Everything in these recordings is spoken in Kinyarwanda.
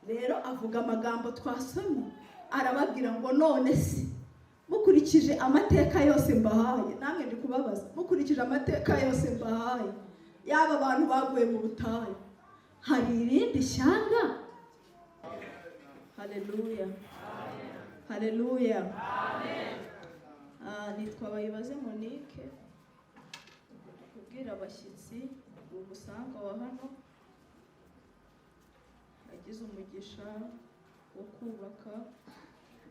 rero avuga amagambo twasomye, arababwira ngo none se mukurikije amateka yose mbahaye, namwe ndi kubabaza, mukurikije amateka yose mbahaye, yaba abantu baguye mu butayu, hari irindi shyanga? Haleluya, haleluya. Nitwa Bayibaze Monique, kubwira abashyitsi umusanga wa hano, nagize umugisha wo kubaka,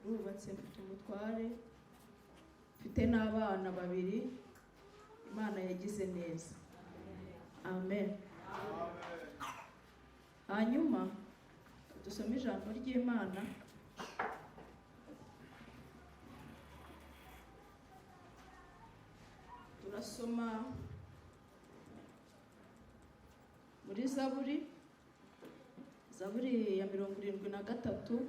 rubatse mfite umutware, mfite n'abana 2, Imana yagize neza. Amen. Hanyuma dusome ijambo ry'Imana, turasoma muri Zaburi ya 73,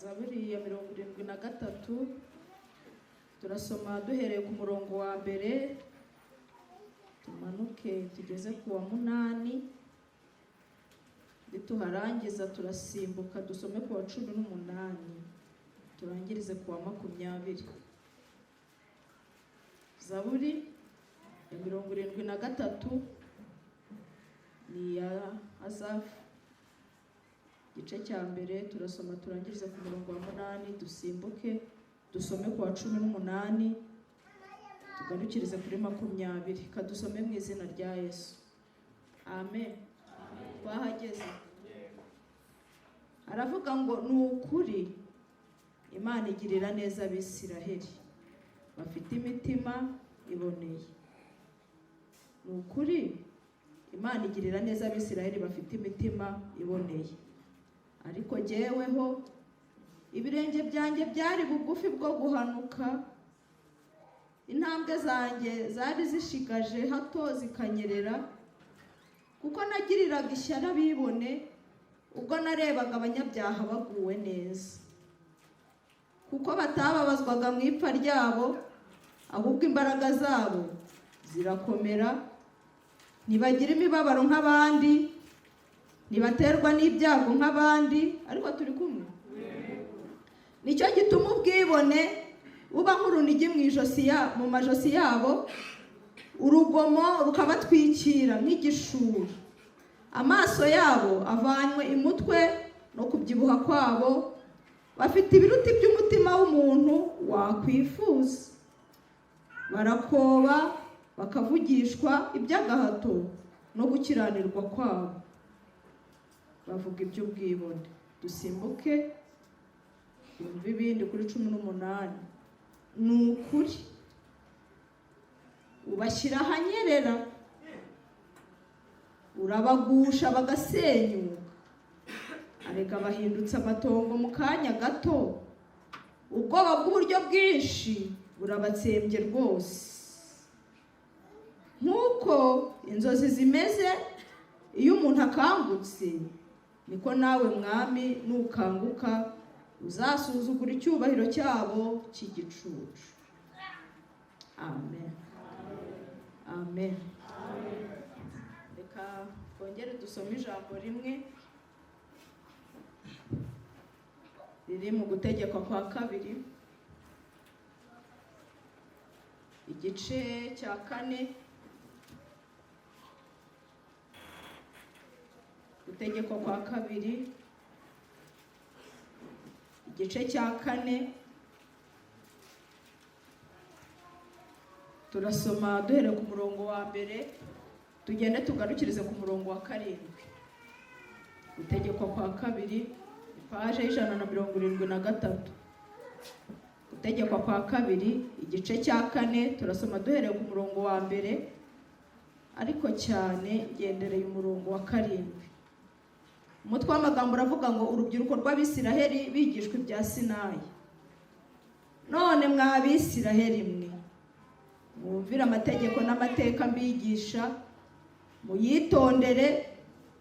Zaburi ya 73, turasoma duhereye ku murongo wa mbere tumanuke tugeze ku wa 8, nituharangiza turasimbuka dusome ku wa 18, turangirize ku wa 20. Zaburi ya 73 ni ya Asafu, igice cya mbere turasoma turangirize ku murongo wa 8, dusimbuke dusome ku wa 18, tugarukirize kuri 20. Kadusome mu izina rya Yesu. Amen. Twahageze. Aravuga ngo ni ukuri Imana igirira neza Abisiraheli, bafite imitima iboneye. Ni ukuri Imana igirira neza Abisiraheli, bafite imitima iboneye. Ariko jyeweho ibirenge byanjye byari bugufi bwo guhanuka, intambwe zanjye zari zishigaje hato zikanyerera, kuko nagiriraga ishyari abibone ubwo narebaga abanyabyaha baguwe neza, kuko batababazwaga mu ipfa ryabo, ahubwo imbaraga zabo zirakomera, ntibagira imibabaro nk'abandi, ntibaterwa n'ibyago nk'abandi. Ariko turi kumwe. Nicyo gituma ubwibone buba nk'urunigi mu majosi yabo, urugomo rukabatwikira nk'igishura, amaso yabo avanywe imutwe no kubyibuha kwabo, bafite ibiruti by'umutima w'umuntu wakwifuza, barakoba bakavugishwa iby'agahato no gukiranirwa kwabo, bavuga iby'ubwibone. Dusimbuke yumva ibindi kuri 18. Ni ukuri ubashyira ahanyerera, urabagusha bagasenyuka, arega bahindutse amatongo mu kanya gato, ubwoba bw'uburyo bwinshi burabatsembye rwose. Nk'uko inzozi zimeze iyo umuntu akangutse, niko nawe mwami nukanguka uzasuzugura icyubahiro cyabo cy'igicucu. Amen. Amen. Reka twongere dusome ijambo rimwe riri mu Gutegekwa kwa 2, igice cya 4. Gutegekwa kwa 2, igice cya 4, turasoma duhere ku murongo wa mbere tugende tugarukirize ku murongo wa 7. Gutegekwa kwa 2, paje 173. Gutegekwa kwa 2, igice cya 4, turasoma duhereye ku murongo wa mbere, ariko cyane gendereye umurongo wa 7. Umutwe w'amagambo uravuga ngo urubyiruko rw'Abisiraheli bigishwa ibya Sinayi. None mwa Abisiraheli mwe, mwumvire amategeko n'amateka mbigisha, muyitondere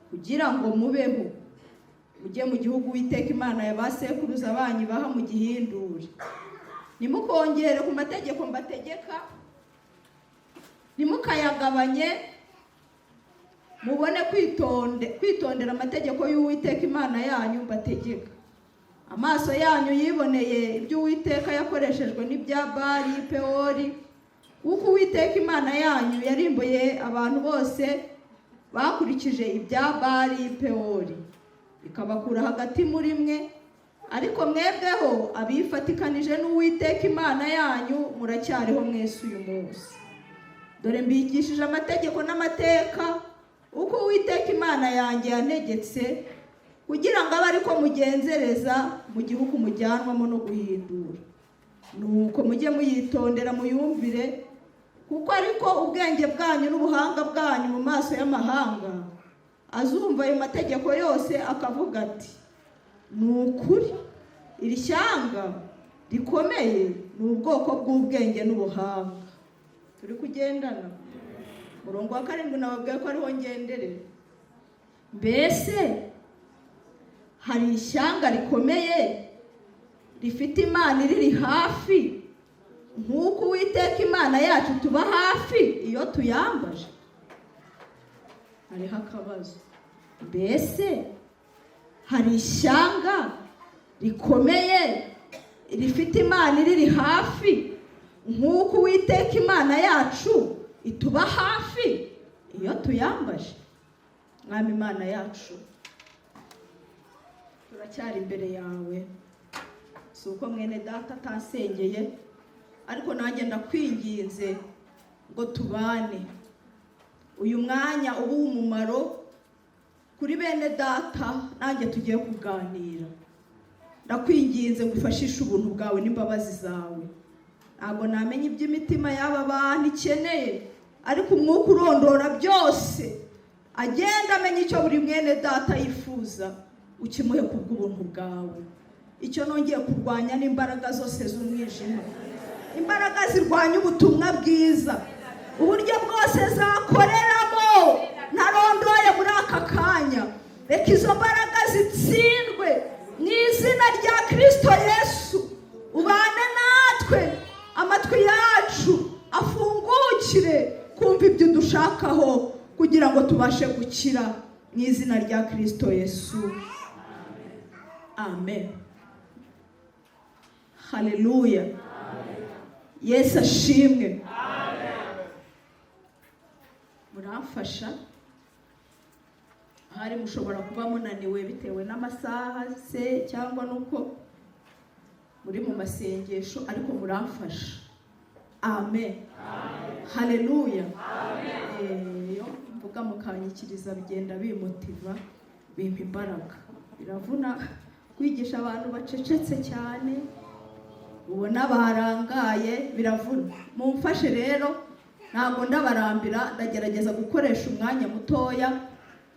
kugira ngo mubeho, mujye mu gihugu Uwiteka Imana ya ba sekuruza banyu baha mu gihindure. Nimukongere ku mategeko mbategeka, nimukayagabanye, mubone kwitondera amategeko y'Uwiteka Imana yanyu mbategeka. Amaso yanyu yiboneye ibyo Uwiteka yakoreshejwe n'ibya Bali Peori, kuko Uwiteka Imana yanyu yarimbuye abantu bose bakurikije ibya Bali Peori, ikabakura hagati muri mwe. Ariko mwebweho abifatikanije n'Uwiteka Imana yanyu muracyariho mwese uyu munsi. Dore mbigishije amategeko n'amateka uko Uwiteka Imana yanjye yantegetse, kugira ngo abe ariko mugenzereza mu gihugu mujyanwamo no guhindura. Nuko mujye muyitondera muyumvire, kuko ariko ubwenge bwanyu n'ubuhanga bwanyu mu maso y'amahanga azumva ayo mategeko yose akavuga ati, ni ukuri iri shyanga rikomeye ni ubwoko bw'ubwenge n'ubuhanga. Turi kugendana. Murongo wa 7 nababwiye ko ariho ngenderera. Mbese hari ishyanga rikomeye rifite Imana riri hafi nk'uko Uwiteka Imana yacu tuba hafi iyo tuyambaje? Hariho akabazo. Mbese hari ishyanga rikomeye rifite Imana riri hafi nk'uko Uwiteka Imana yacu ituba hafi iyo tuyambaje? Mwami Imana yacu, turacyari imbere yawe. Si uko mwene data atansengeye, ariko nanjye ndakwinginze ngo tubane uyu mwanya uba w'umumaro kuri bene data, nanjye tugiye kuganira. Ndakwinginze ngo ufashishe ubuntu bwawe n'imbabazi zawe. Ntabwo namenya iby'imitima y'aba bantu ikeneye, ariko umwuka urondora byose agenda amenya icyo buri mwene data yifuza, ukimuhe kubw'ubuntu bwawe. Icyo nongeye kurwanya n'imbaraga zose z'umwijima, imbaraga zirwanya ubutumwa bwiza, uburyo bwose zakoreramo ntarondoye muri aka kanya. Reka izo mbaraga zitsindwe mu izina rya Kristo Yesu. Ubane natwe, amatwi yacu afungukire kumva ibyo dushakaho, kugira ngo tubashe gukira mu izina rya Kristo Yesu. Amen. Haleluya. Yesu ashimwe. Muramfasha? Hari mushobora kuba munaniwe bitewe n'amasaha se cyangwa nuko muri mu masengesho, ariko muramfasha. Amen. Haleluya. Iyo mvuga mukanyikiriza bigenda bimutiva, bimpa imbaraga. Biravuna kwigisha abantu bacecetse cyane, ubona barangaye, biravuna. Mumfashe rero, ntabwo ndabarambira, ndagerageza gukoresha umwanya mutoya.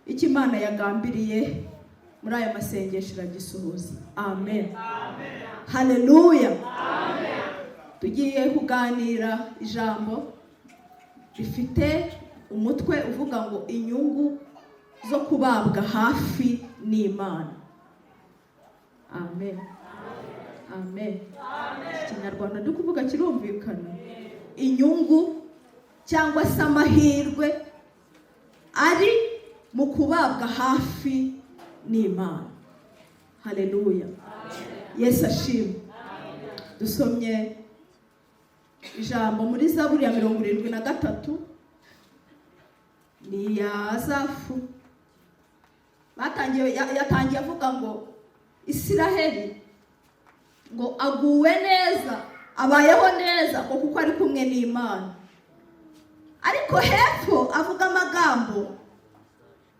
Icyo Imana yagambiriye muri aya masengesho iragisohoza. Amen. Haleluya. Tugiye kuganira ijambo rifite umutwe uvuga ngo inyungu zo kubabwa hafi n'Imana. Amen. Amen. Ikinyarwanda ndi kuvuga kirumvikana. Inyungu cyangwa se amahirwe ari mu kubabwa hafi n'Imana. Haleluya. Yesu ashimwe. Dusomye ijambo muri Zaburi ya 73, ni ya Asafu. Yatangiye avuga ngo Isiraheli ngo aguwe neza, abayeho neza kuko ari kumwe n'Imana. Ariko hepfo avuga amagambo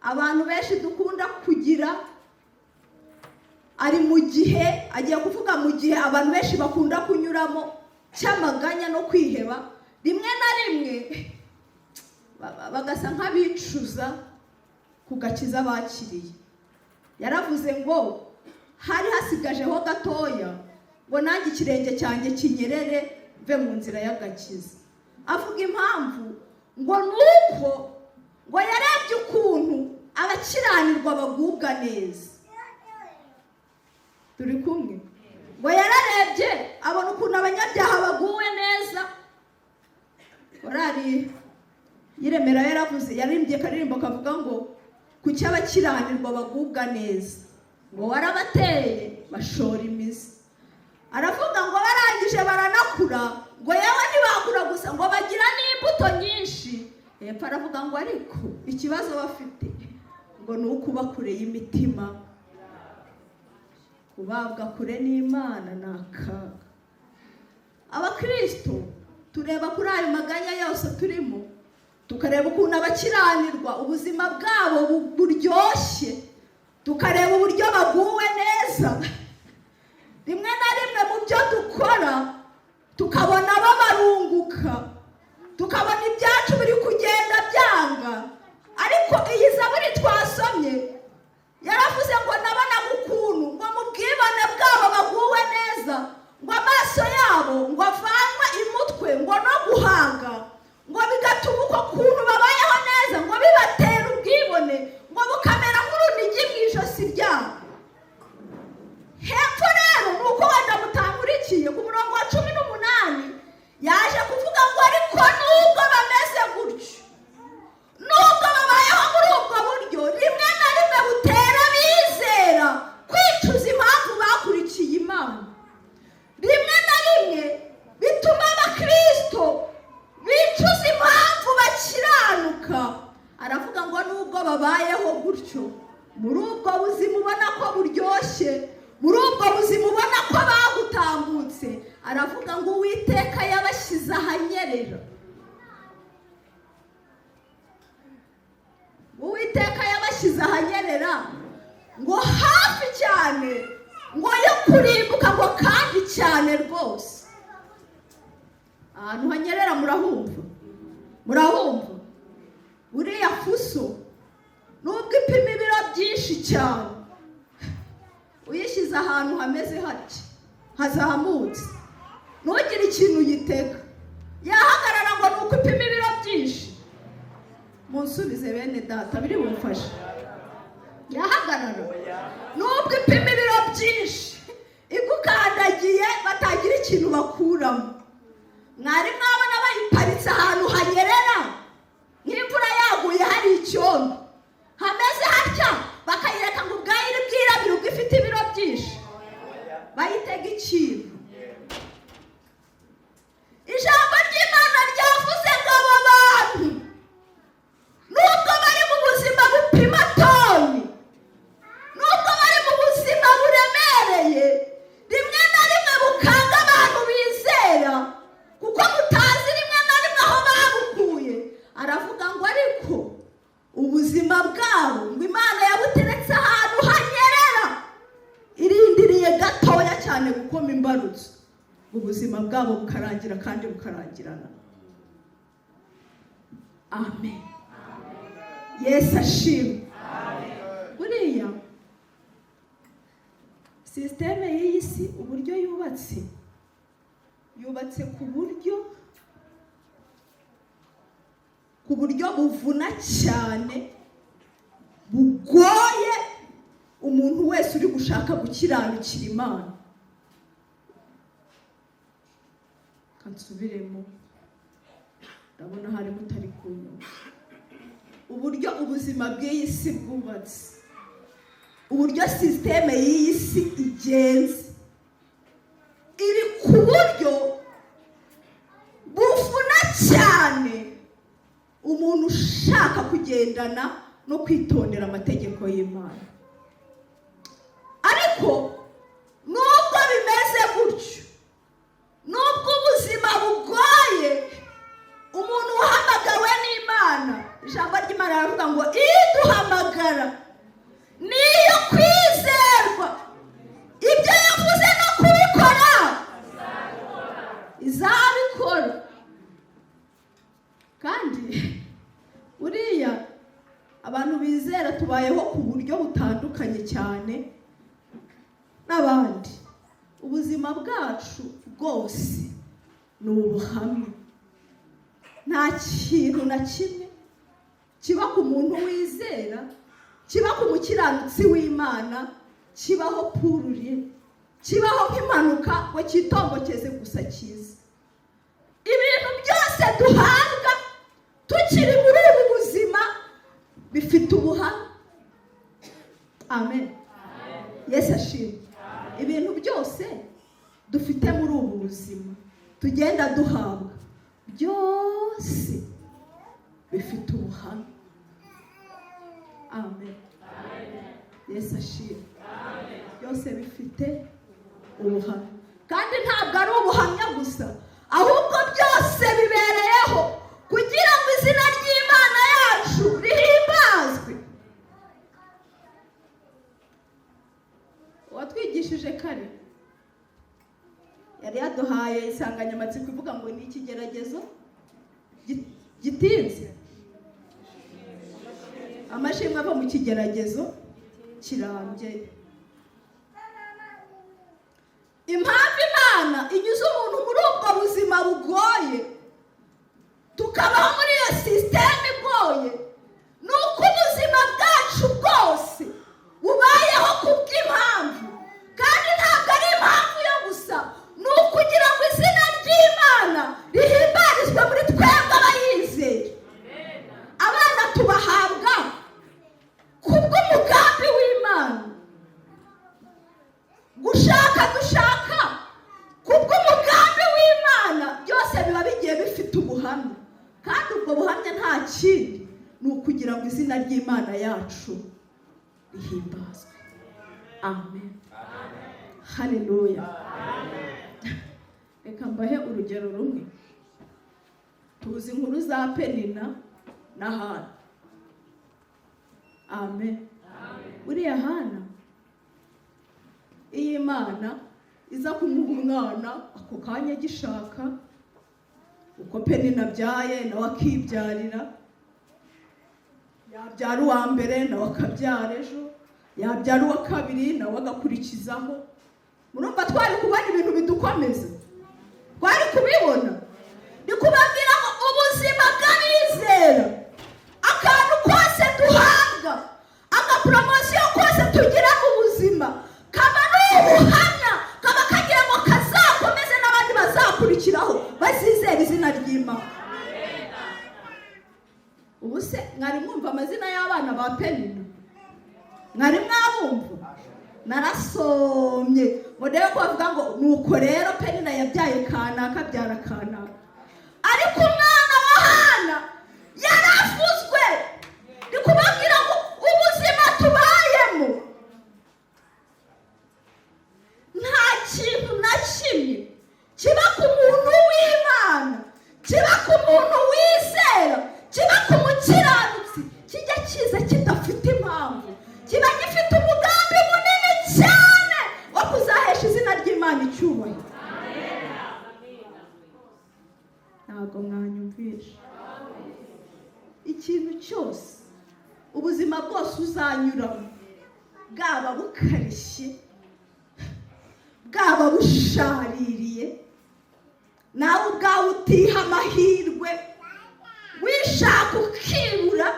abantu benshi dukunda kugira, ari mu gihe agiye kuvuga mu gihe abantu benshi bakunda kunyuramo cy'amaganya no kwiheba, rimwe na rimwe bagasa nk'abicuza ku gakiza bakiriye. Yaravuze ngo hari hasigajeho gatoya ngo nanjye ikirenge cyanjye kinyerere mve mu nzira y'agakiza. Avuga impamvu ngo nuko ngo yarebye ukuntu abakiranirwa bagubwa neza. Turi kumwe? Ngo yararebye abona ukuntu abanyabyaha baguwe neza. Korari yiremera yaravuze, yaririmbye karirimbo kavuga ngo kuki abakiranirwa bagubwa neza, ngo warabateye bashora imizi. Aravuga ngo barangije baranakura, ngo yewe ntibakura gusa ngo bagira n'imbuto nyinshi. Hepfo aravuga ngo ariko ikibazo bafite ngo ni ukuba kure y'imitima. Kubabwa kure n'Imana ni akaga. Abakristo tureba kuri ayo maganya yose turimo, tukareba ukuntu abakiranirwa ubuzima bwabo buryoshye, tukareba uburyo baguwe neza. Rimwe na rimwe mu byo dukora tukabona babarunguka, tukabona ibyacu biri kugenda byanga. Ariko iyi zaburi twasomye yaravuze ngo nabonaga ukuntu ngo mu bwibone bwabo baguwe neza, ngo amaso yabo ngo avanwa imutwe ngo no guhanga, ngo bigatuma uko kuntu babayeho neza ngo bibatera ubwibone, ngo bukamera nk'urunigi mu ijosi ryabo. Hepfo rero ni uko wenda mutangurikiye ku murongo wa 18 yaje kuvuga ngo ariko nubwo bameze gutyo, nubwo babayeho muri ubwo buryo, rimwe na rimwe butera abizera kwicuza impamvu bakurikiye Imana. Rimwe na rimwe bituma abakristo bicuza impamvu bakiranuka. Aravuga ngo nubwo babayeho gutyo, muri ubwo buzima ubona ko buryoshye, muri ubwo buzima ubona ko bagutambutse, aravuga ngo Uwiteka yabashyize ahanyerera. Uwiteka yabashyize ahanyerera ngo hafi cyane, ngo yo kurimbuka, ngo kandi cyane rwose. Ahantu hanyerera murahumva? Murahumva? Uriya fuso nubwo ipima ibiro byinshi cyane, uyishyize ahantu hameze hatya hazamutse, ntugire ikintu uyitega, yahagarara ngo ni uko ipima ibiro byinshi. Munsubize bene data biri bumfashe. Yahagarara nubwo ipima ibiro byinshi, igukandagiye batagira ikintu bakuramo. Mwari mwabona bayiparitse ahantu hanyerera, nk'imvura yaguye hari icyondo hameze hatya, bakayireka ngo ubwayire bwirabira ubwo ifite ibiro byinshi, bayitega ikintu. Ijambo ry'Imana ryavuze ngo abo bantu nubwo bari mu buzima bupima toni, nubwo bari mu buzima buremereye, rimwe na rimwe bukanga abantu bizera, kuko mutazi rimwe na rimwe aho babukuye. Aravuga ngo ariko ubuzima bwabo ngo Imana yabuteretse ahantu hanyerera, irindiriye gatoya cyane gukoma imbarutso, ubuzima bwabo bukarangira kandi bukarangirana. Amen. Yesu ashimwe. Buriya sisiteme y'iyi si uburyo yubatse ku buryo buvuna cyane, bugoye umuntu wese uri gushaka gukiranukira Imana. Kansubiremo, ndabona hari mutari kunyumva. Uburyo ubuzima bw'iyi si bwubatse, uburyo sisiteme y'iyi si igenze, iri ku buryo buvuna cyane umuntu ushaka kugendana no kwitondera amategeko y'Imana. Ariko nubwo bimeze gutyo, nubwo ubuzima bugoye, umuntu uhamagawe n'Imana, ijambo ry'Imana riravuga ngo iduhamagara niyo kwizerwa, ibyo yavuze no kubikora izabikora. Kandi uriya abantu bizera tubayeho ku buryo butandukanye cyane n'abandi. Ubuzima bwacu bwose ni ubuhamya. Nta kintu na kimwe kiba ku muntu wizera, kiba ku mukiranutsi w'Imana, kibaho pururiye, kibaho nk'impanuka ngo kitongokeze gusa kiza. Ibintu byose duhabwa tukiri muri bifite ubuhamya. Amen. Yesu ashimwe. Ibintu byose dufite muri ubu buzima tugenda duhabwa byose bifite ubuhamya. Amen. Yesu ashimwe. Byose bifite ubuhamya, kandi ntabwo ari ubuhamya gusa, ahubwo byose bibereyeho kugira ngo izina ry'Imana yacu rihimbazwe. Uwatwigishije kare yari yaduhaye insanganyamatsiko ivuga ngo ni ikigeragezo gitinze, amashimwe ava mu kigeragezo kirambye. Impamvu Imana inyuze umuntu muri ubwo buzima bugoye, tukabaho muri iyo sisiteme igoye, ni uko ubuzima bwacu bwose bubayeho kubw'impamvu, kandi ntabwo ari impamvu yo gusa, ni ukugira ngo izina ry'Imana rihimbarizwe muri twebwe abayizera. Abana tubahabwa kubw'umugambi w'Imana, gushaka dushaka kubw'umugambi w'Imana, byose biba bigiye bifite ubuhamya, kandi ubwo buhamya nta kindi ni ukugira ngo izina ry'Imana yacu rihimbazwe. Amen. Haleluya. Reka mbahe urugero rumwe. Tuzi inkuru za Penina na Hana. Amen. Uriya Hana, iyi Imana iza kumuha umwana ako kanya gishaka, uko Penina abyaye nawe akibyarira, yabyara uwa mbere nawe akabyara ejo, yabyara uwa kabiri nawe agakurikizaho. Murumva twari kubona ibintu bidukomeza? Twari kubibona? Ni kubabwira ngo ubuzima bw'abizera, akantu kose duhabwa, agapromosiyo kose tugira mu buzima, kaba n'ubuhamya, kaba kagira ngo kazakomeze n'abandi bazakurikiraho bazizera izina ry'Imana. Ubu se mwari mwumva amazina y'abana ba Penina? Mwari mwabumva? Narasomye ngo ndebe ko bavuga ngo nuko rero Penina yabyaye kanaka abyara kanaka, ariko umwana wa Hana yarafuzwe. Ndi kubabwira ngo ubuzima tubayemo nta kintu na kimwe kiba ku muntu w'Imana, kiba ku muntu wizera, kiba ku mukiranutsi, kijya kiza kidafite impamvu, kiba gifite umugambi munini cyane wo kuzahesha izina ry'Imana icyubahiro. Ntabwo mwanyumvisha? Ikintu cyose, ubuzima bwose uzanyuramo, bwaba bukarishye, bwaba bushaririye, nawe ubwawe utiha amahirwe, wishaka ukibura,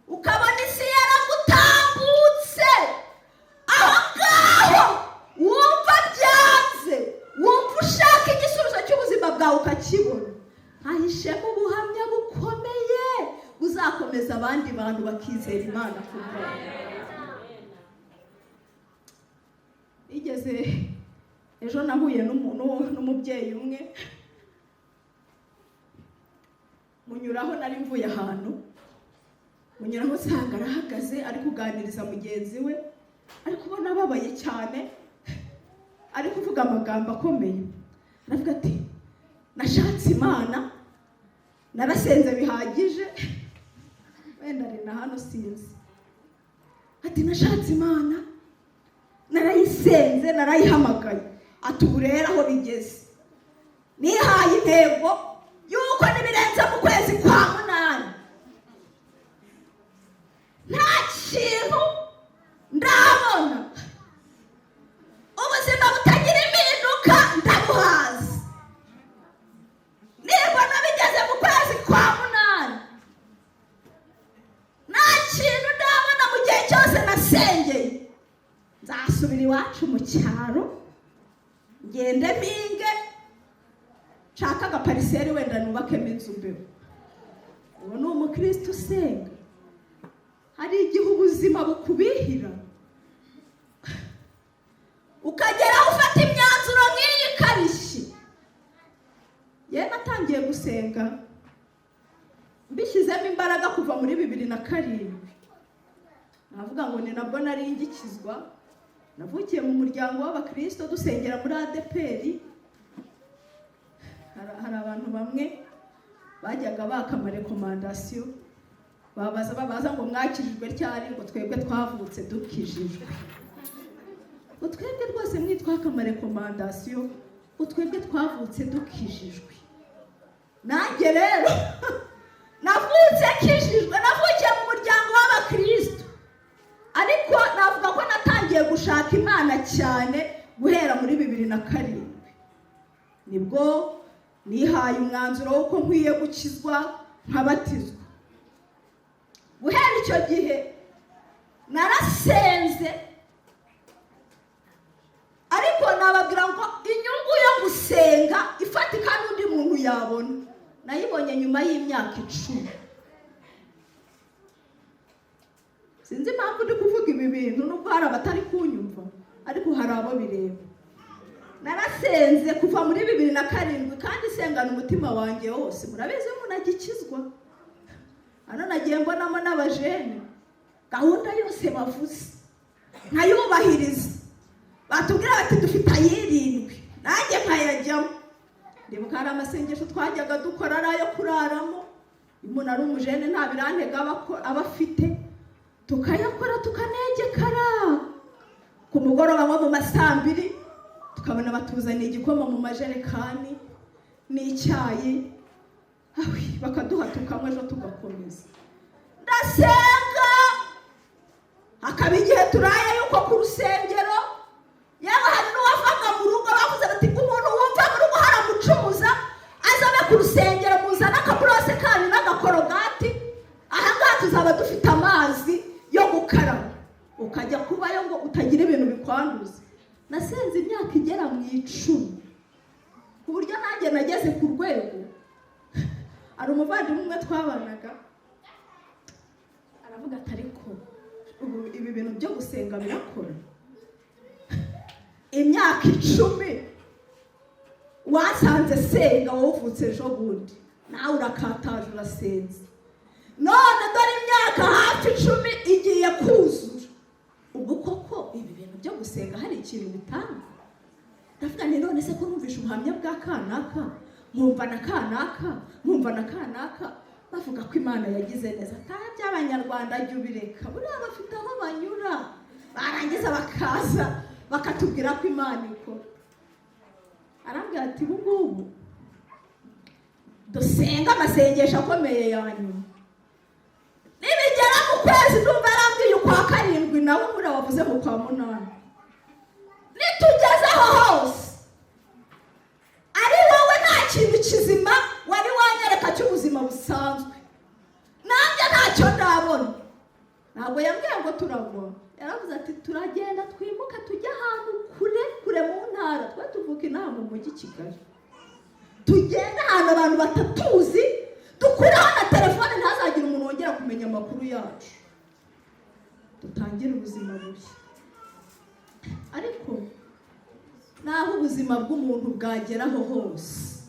ukabona isi yaragutambutse, aho ngaho wumva byanze, wumva ushaka igisubizo cy'ubuzima bwawe ukakibona, hahishemo ubuhamya bukomeye buzakomeza abandi bantu bakizera Imana kubwawe. Igeze ejo nahuye n'umubyeyi umwe, munyuraho nari mvuye ahantu, munyuraho nsanga arahagaze ari kuganiriza mugenzi we, ari kubona ababaye cyane, ari kuvuga amagambo akomeye. Aravuga ati nashatse Imana, narasenze bihagije, wenda ari na hano sinzi. Ati nashatse Imana, narayisenze, narayihamagaye. Ati ubu rero aho bigeze, nihaye intego yuko nibirenze mu kwezi kwa munani nta kintu ndabona, ubuzima butagira impinduka ndabuhaza. Nibona bigeze mu kwezi kwa munani nta kintu ndabona, mu gihe cyose nasengeye nzasubira iwacu mu cyaro, ngende mpinge, nshaka agapariseri wenda nubakemo inzu mbeho. Uwo ni umukristo usenga, ubuzima bukubihira ukagera ufata imyanzuro nk'iyi ikarishye. Yewe natangiye gusenga mbishyizemo imbaraga kuva muri 2007. Navuga ngo ni nabwo nari ngikizwa. Navukiye mu muryango w'abakristo dusengera muri ADEPR. Hari abantu bamwe bajyaga baka amarekomandasiyo babaza ngo mwakijijwe ryari, ngo twebwe twavutse dukijijwe. Ngo twebwe rwose mwitwaka amarekomandasiyo, ngo twebwe twavutse dukijijwe. Nanjye rero navutse kijijwe, navukiye mu muryango w'abakristo, ariko navuga ko natangiye gushaka Imana cyane guhera muri 2007. Nibwo nihaye umwanzuro w'uko nkwiye gukizwa nkabatizwa. Guhera icyo gihe narasenze, ariko nababwira ngo inyungu yo gusenga ifatika n'undi muntu yabona nayibonye nyuma y'imyaka 10. Sinzi impamvu ndi kuvuga ibi bintu nubwo hari abatari kunyumva, ariko hari abo bireba. Narasenze kuva muri 2007 kandi sengana umutima wanjye wose. Murabizi umuntu agikizwa. Hano nagiye mbonamo n'abajene gahunda yose bavuze nkayubahiriza. Batubwira bati dufite 7, nanjye nkayajyamo. Ndibuka hari amasengesho twajyaga dukora arayo kuraramo. Umuntu ari umujene nta birantega abafite, tukayakora tukanegekara. Ku mugoroba nko mu masambiri tukabona batuzaniye igikoma mu majerekani n'icyayi, bakaduha tukanywa ejo tugakomeza. Ndasenga hakaba igihe turaye yuko ku rusengero yewe hari n'uwavaga mu rugo bavuze bati umuntu wumva mu rugo haramucumuza azabe ku rusengero muzana akaburose kanyu n'agakorogati, ahangaha tuzaba dufite amazi yo gukaraba ukajya kubayo ngo utagira ibintu bikwanduza. Nasenze imyaka igera mu 10 ku buryo nanjye nageze ku rwego. Ari umuvandimwe umwe twabanaga aravuga ati ariko ubu ibi bintu byo gusenga birakora. Imyaka 10 wasanze senga wovutse ejo bundi, nawe urakataje urasenze. None dore imyaka hafi 10 igiye kuzura. Ubwo koko ibi bintu byo gusenga hari ikintu bitanga. Ndavuga ni none se ko numvisha ubuhamya bwa kanaka, nkumva na kanaka bavuga ko Imana yagize neza. Kandi abanyarwanda jya ubireka, buriya bafite aho banyura, barangiza bakaza bakatubwira ko Imana ikora. Arambwira ati ubu dusenga amasengesho akomeye yanyu. Nibigera mu kwezi ndumva arambwiye ukwa 7 nawe muri wavuze mu kwa 8. Nitugezeho hose ari wowe nta kintu kizima wari wanyereka cy'ubuzima busanzwe, nanjye ntacyo ndabona. Ntabwo yambwiye ngo turagwa, yaravuze ati turagenda twimuka tujya ahantu kure mu ntara. Twe tuvuka inaha mu mujyi Kigali, tugenda ahantu abantu batatuzi, dukuraho na telefone ntazagira umuntu wongera kumenya amakuru yacu, dutangire ubuzima bushya. Ariko naho ubuzima bw'umuntu bwageraho hose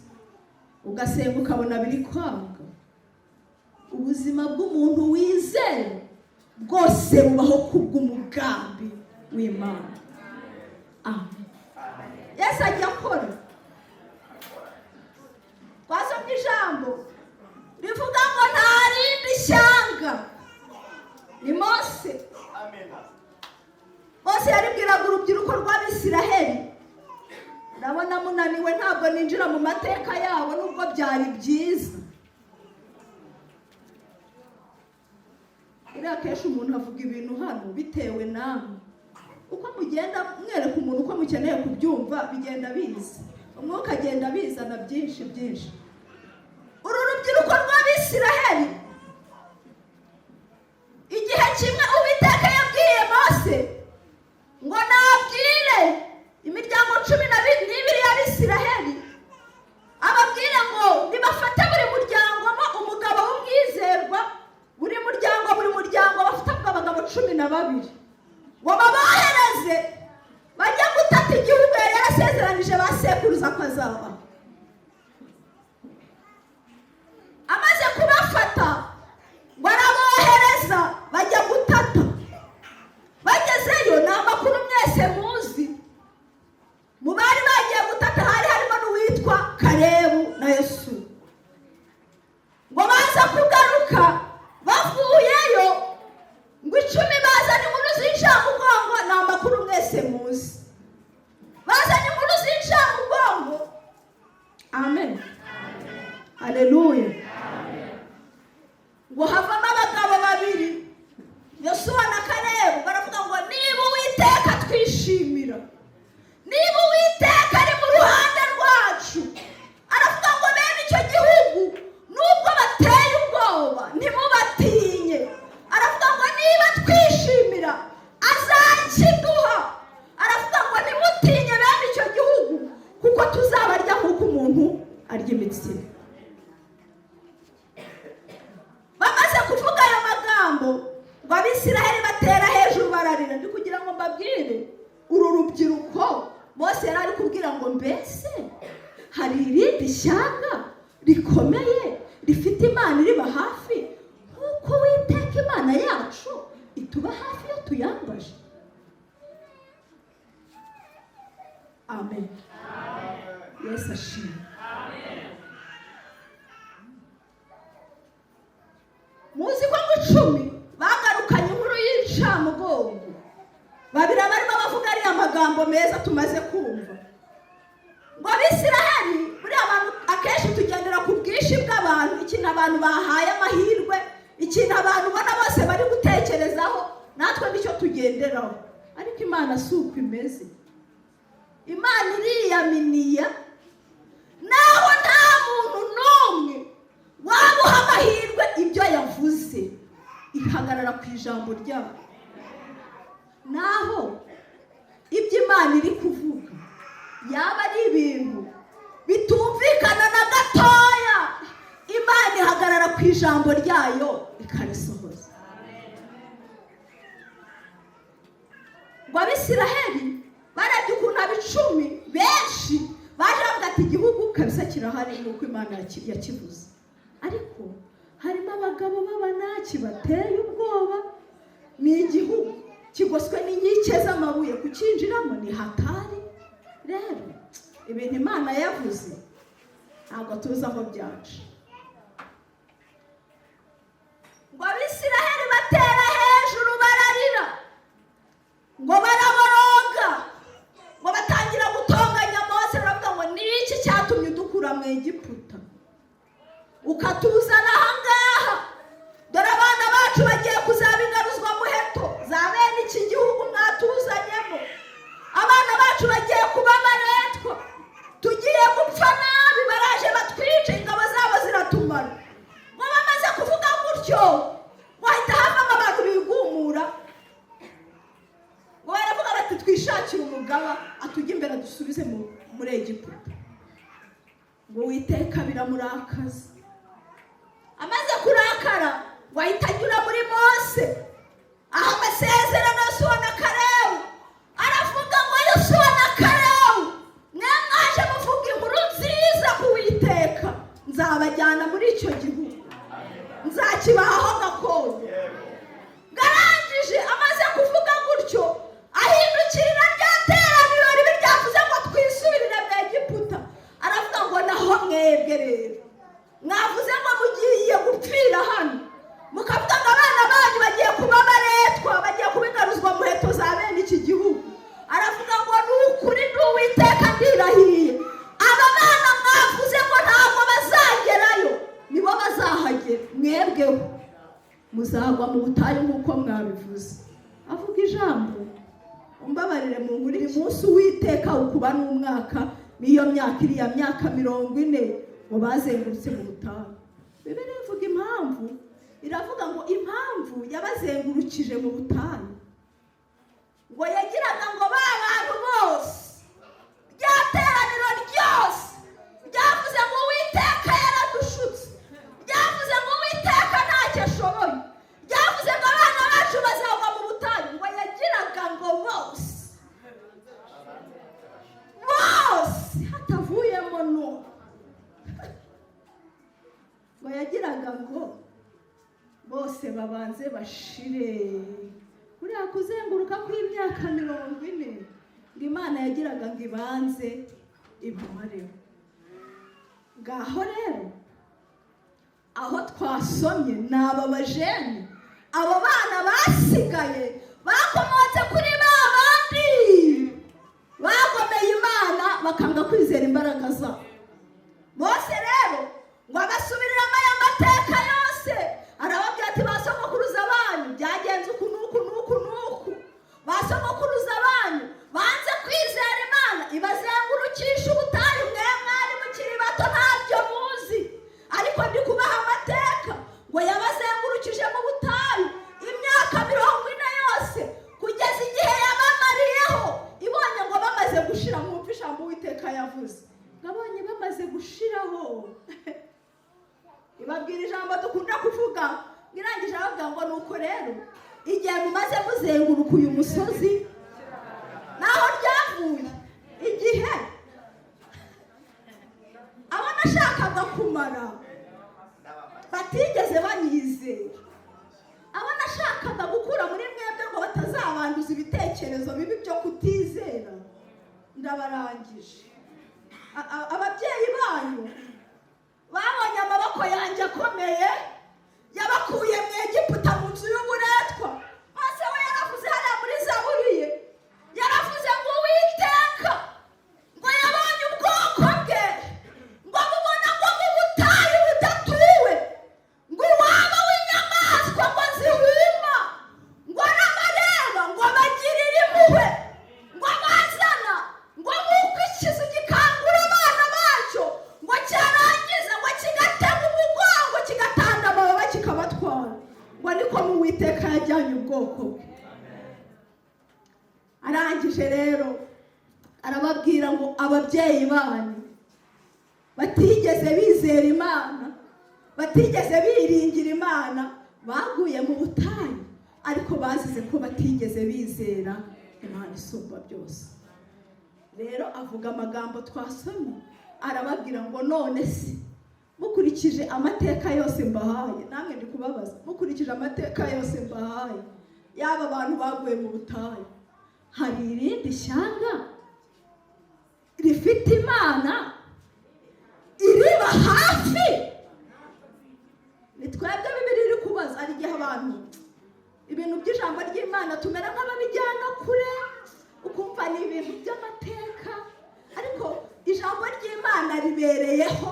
ugasenga ukabona biri kwanga, ubuzima bw'umuntu wizeye bwose bubaho kubw'umugambi w'Imana. Amen. Yesu ajya akora. Twasomye ijambo rivuga ngo nta rindi shyanga ni Mose. Mose yaribwiraga urubyiruko rw'Abisiraheli, ndabona munaniwe ntabwo ninjira mu mateka yabo nubwo byari byiza. Uriya kenshi umuntu avuga ibintu hano bitewe namwe. Uko mugenda mwereka umuntu uko mukeneye kubyumva bigenda biza, umwuka agenda bizana byinshi. Uru rubyiruko rw'Abisiraheli igihe kimwe Uwiteka yabwiye Mose ngo nabwire imiryango 12 y'Abisiraheli, ababwire ngo nibafate buri muryango mo umugabo w'umwizerwa, buri muryango bafite abagabo 12 ngo babohereze bajya gutata igihugu yari yarasezeranije ba sekuruza ko azaba. Amaze kubafata ngo arabohereza bajya gutata. Bagezeyo ni amakuru mwese muzi. Mu bari bagiye gutata hari harimo n'uwitwa Karebu na Yesu. Ngo baza kugaruka bavuyeyo ngo 10 bazanye inkuru z'incamugongo, ni amakuru mwese muzi. Bazanye inkuru z'incamugongo. Amen. Haleluya. Ngo havamo abagabo 2, Yosuwa na Karebu, baravuga ngo niba Uwiteka twishimira, niba Uwiteka ari mu ruhande rwacu, aravuga ngo bene icyo gihugu nubwo bateye ubwoba ntimubatinye. Aravuga ngo niba twishimira azakiduha. Aravuga ngo ntimutinye bene icyo gihugu kuko tuzabarya nk'uko umuntu arya imitsima. Bamaze kuvuga ayo magambo ngo Abisiraheli batera hejuru bararira. Ndi kugira ngo mbabwire uru rubyiruko bose yari ari kubwira ngo mbese hari irindi shyanga rikomeye rifite Imana iriba hafi nk'uko Uwiteka Imana yacu ituba hafi iyo tuyambaje. Amen. Yesu ashimwe. Muzi ko mu 10 bagarukanye inkuru y'incamugongo. 2 barimo bavuga ariya magambo meza tumaze kumva. Ngo Abisiraheli, buri abantu akenshi tugendera ku bwinshi bw'abantu, ikintu abantu bahaye amahirwe, ikintu abantu ubona bose bari gutekerezaho, natwe nicyo tugenderaho. Ariko Imana si uko imeze. Imana iriyaminiya, naho nta muntu n'umwe wabuha amahirwe ibyo yavuze, ihagarara ku ijambo ryayo. Naho ibyo Imana iri kuvuga yaba ari ibintu bitumvikana na gatoya, Imana ihagarara ku ijambo ryayo ikarisohoza. Ngo Abisiraheli barebye ukuntu Icumi benshi baje bavuga ati igihugu kabisa kirahari nk'uko Imana yakivuze. Ariko harimo abagabo b'Abanaki bateye ubwoba. Ni igihugu kigoswe n'inkike z'amabuye, kukinjiramo ni hatari. Rero ibintu Imana yavuze ntabwo tuzi aho byaje. Ngo Abisiraheli batera hejuru bararira, ngo baraboroga, ngo batangira gutonganya Mose, baravuga ngo ni iki cyatumye udukura mu Egiputa ukatuzana aha ngaha? Dore abana bacu bagiye kuzabigaruzwa muheto za bene iki gihugu mwatuzanyemo. Abana bacu bagiye kuba abaretwa, tugiye gupfa nabi, baraje batwice, ingabo zabo ziratumara. Ngo bamaze kuvuga gutyo wahita havamo abantu bigumura. Ngo baravuga bati twishakire umugaba atujya imbere dusubize muri Egiputa. Ngo Uwiteka biramurakaza. Amaze kurakara wahita anyura muri Mose, aho amasezerano Yosuwa na Karebu. Aravuga ngo Yosuwa na Karebu, mwe mwaje muvuga inkuru nziza ku Uwiteka, nzabajyana muri icyo gihugu, nzakibahaho gakondo. Garangije amaze kuvuga gutyo, ahindukirira rya teraniro ribi ryavuze ngo twisubirire mu Egiputa. Aravuga ngo naho mwebwe rero mwavuze ngo mugiye gupfira hano, mukavuga ngo abana banyu bagiye kuba baretwa, bagiye kubigaruzwa muheto za bene iki gihugu. Aravuga ngo ni ukuri n'Uwiteka ndirahiye, aba bana mwavuze ngo ntabwo bazagerayo nibo bazahagera, mwebweho muzagwa mu butayu nk'uko mwabivuze. Avuga ijambo, umbabarire mu nkuru, uyu munsi Uwiteka ukuba n'umwaka, niyo myaka iriya myaka 40 ngo bazengurutse mu butayu. Bibiliya ivuga impamvu, iravuga ngo impamvu yabazengurukije mu butayu, ngo yagiraga ngo ba bantu bose, rya teraniro ryose ryavuze ngo Uwiteka yaradushutse, ryavuze ngo Uwiteka ntacyo ashoboye, ryavuze ngo abana bacu bazagwa mu babanze bashire. Kuriya kuzenguruka kw'imyaka 40 ngo Imana yagiraga ngo ibanze ibumareho. Ngaho rero aho twasomye ni aba bajene, abo bana basigaye bakomotse kuri ba bandi bagomeye Imana bakanga kwizera imbaraga zabo. Mose rero ngo abasubiriramo aya mateka yose, arababwira ati basogokuruza banyu byagenze uku n'uku n'uku n'uku, basogokuruza banyu banze kwizera Imana ibazengurukisha ubutayu, mwe mwari mukiri bato ntabyo muzi, ariko ndi kubaha amateka ngo yabazengurukije mu butayu imyaka 40 yose, kugeza igihe yabamariyeho ibonye ngo bamaze gushira. Mwumva ijambo Uwiteka yavuze, ngabonye bamaze gushiraho. Ibabwira ijambo dukunda kuvuga, ngirangije abavuga ngo nuko rero igihe mumaze muzenguruka uyu musozi naho ryavuye, igihe abo nashakaga kumara batigeze banyizera, abo nashakaga gukura muri mwebwe ngo batazabanduza ibitekerezo bibi byo kutizera, ndabarangije. Ababyeyi banyu babonye amaboko yanjye akomeye yabakuye mu Egiputa mu nzu y'uburetwa. Mose we yaravuze hariya muri Zaburi ye, yaravuze ngo Uwiteka ngo yabonye ubwoko bwe ngo bubona ngo mu butayu budatuwe, ngo waba w'inyamaswa ngo zihuma, ngo n'amareba ngo bagirire impuhwe, ngo bazana ngo nk'uko ikizu gikangura abana bacyo ngo cyarangiza ngo kigatema umugongo kigatanda amababa kikabatwara, ngo niko mu Uwiteka yajyanye ubwoko bwe. Arangije rero arababwira ngo ababyeyi banyu batigeze bizera Imana, batigeze biringira Imana, baguye mu butayu, ariko bazize ko batigeze bizera Imana isumba byose. Rero avuga amagambo twasomye, arababwira ngo none se mukurikije amateka yose mbahaye, namwe ndi kubabaza, mukurikije amateka yose mbahaye yaba abantu baguye mu butayu, hari irindi shyanga rifite Imana iriba hafi? Ni twebwe Bibiliya iri kubaza. Ari igihe abantu ibintu by'ijambo ry'Imana tumera nk'ababijyana kure, ukumva ni ibintu by'amateka, ariko ijambo ry'Imana ribereyeho